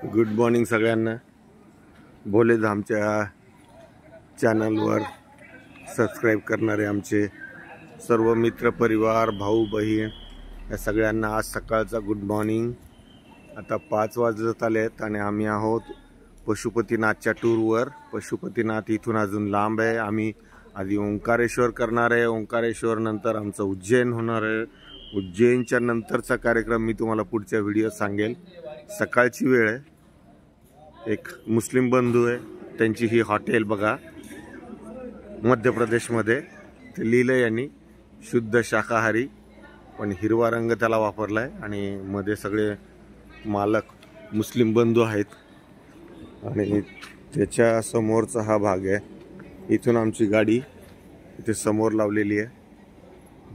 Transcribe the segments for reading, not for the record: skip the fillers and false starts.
Good morning सगळ्यांना। भोलेधामच्या चॅनलवर subscribe करणारे आमचे सर्व मित्र परिवार भाऊ बहीण या सगळ्यांना आज सकाळचा गुड मॉर्निंग। आता 5 वाजत आलेत आणि आम्ही आहोत पशुपतीनाथच्या टूरवर। पशुपतीनाथ इथून अजून लांब आहे। आम्ही आधी ओंकारेश्वर करणार आहे, ओंकारेश्वर नंतर आमचं उज्जैन होणार आहे। उज्जैनच्या नंतरचा कार्यक्रम मी तुम्हाला पुढच्या व्हिडिओत सांगेल। सकाळची वेळ आहे। एक मुस्लिम बंधू आहे, त्यांची ही हॉटेल बघा मध्य प्रदेशमध्ये। ते लिहिलं यांनी शुद्ध शाकाहारी, पण हिरवा रंग त्याला वापरलाय आणि मध्ये सगळे मालक मुस्लिम बंधू आहेत आणि त्याच्या समोरचा हा भाग आहे। इथून आमची गाडी इथे समोर लावलेली आहे।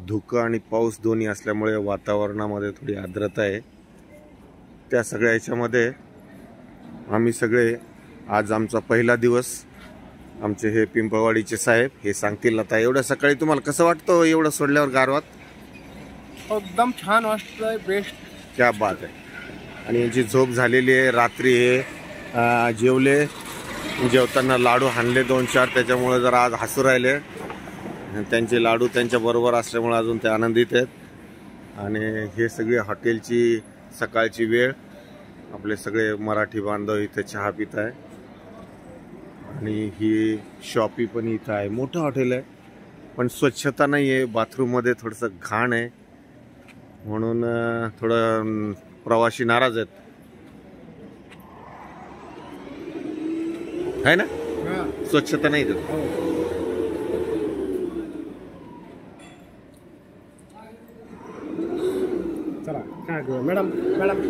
धुकं आणि पाऊस दोन्ही असल्यामुळे वातावरणामध्ये थोडी आर्द्रता आहे। त्या सगळ्या याच्यामध्ये आम्ही सगळे आज आमचा पहिला दिवस। आमचे हे पिंपळवाडीचे साहेब हे सांगतील आता एवढ्या सकाळी तुम्हाला कसं वाटतं एवढं सोडल्यावर गारवात? एकदम छान वाटतंय, बेस्ट, क्या बात आहे। आणि यांची झोप झालेली आहे। रात्री हे जेवले, जेवताना लाडू हाणले 2-4, त्याच्यामुळे जरा आज हसू राहिले। त्यांचे लाडू त्यांच्या बरोबर असल्यामुळे अजून ते आनंदित आहेत। आणि हे सगळे हॉटेलची सकाळची वेळ। आपले सगळे मराठी बांधव इथे चहा पित आहे आणि ही शॉपी पण इथं आहे। मोठं हॉटेल आहे पण स्वच्छता नाही आहे। बाथरूममध्ये थोडंसं घाण आहे म्हणून थोडं प्रवासी नाराज आहेत, है ना? स्वच्छता नाही देत। चला काय करू मॅडम? मॅडम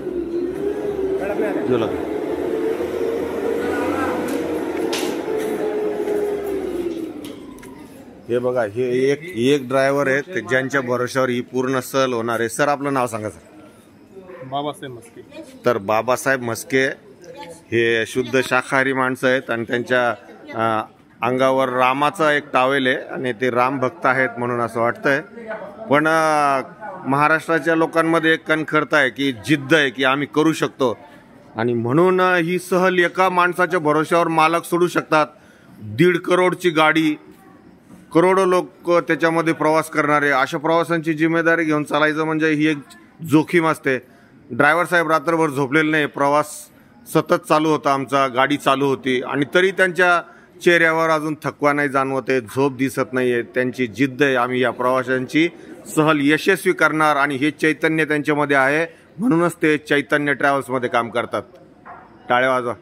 हे बघा, हे एक ड्रायव्हर आहे ज्यांच्या भरोश्यावर ही पूर्ण सहल होणार आहे। सर आपलं नाव सांगा सर। बाबासाहेब मस्के। तर बाबासाहेब मस्के हे शुद्ध शाकाहारी माणसं आहेत आणि त्यांच्या अंगावर रामाचा एक टावेल आहे आणि ते राम भक्त आहेत म्हणून असं वाटतंय। पण महाराष्ट्राच्या लोकांमध्ये एक कणखरता आहे की जिद्द आहे की आम्ही करू शकतो आणि म्हणून ही सहल एका माणसाच्या भरोश्यावर मालक सोडू शकतात। 1.5 करोडची गाडी, करोडो लोक त्याच्यामध्ये प्रवास करणारे, अशा प्रवासांची जिम्मेदारी घेऊन चालायचं म्हणजे ही एक जोखीम असते। ड्रायव्हर साहेब रात्रभर झोपलेले नाही, प्रवास सतत चालू होता आमचा, गाडी चालू होती आणि तरी त्यांच्या चेहऱ्यावर अजून थकवा नाही जाणवत आहे, झोप दिसत नाही आहे। त्यांची जिद्द आहे आम्ही या प्रवाशांची सहल यशस्वी करणार आणि हे चैतन्य त्यांच्यामध्ये आहे म्हणूनच ते चैतन्य ट्रॅव्हल्समध्ये काम करतात। टाळ्या वाजवा।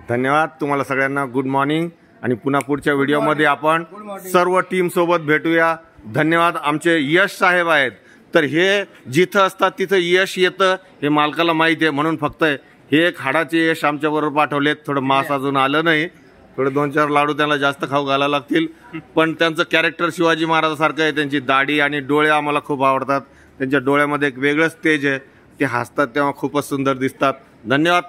धन्यवाद तुम्हाला सगळ्यांना। गुड मॉर्निंग आणि पुन्हा पुढच्या व्हिडिओमध्ये आपण सर्व टीम सोबत भेटूया। धन्यवाद। आमचे यश साहेब आहेत, तर हे जिथं असतात तिथं यश येतं हे मालकाला माहिती आहे म्हणून फक्त हे एक हाडाचे यश आमच्याबरोबर पाठवलेत। थोडं मांस अजून आलं नाही, थोडे 2-4 लाडू त्यांना जास्त खाऊ घालायला लागतील, पण त्यांचं कॅरेक्टर शिवाजी महाराजासारखं आहे। त्यांची दाढी आणि डोळे आम्हाला खूप आवडतात। त्यांच्या डोळ्यामध्ये एक वेगळंच तेज आहे, ते हसतात तेव्हा खूपच सुंदर दिसतात। धन्यवाद।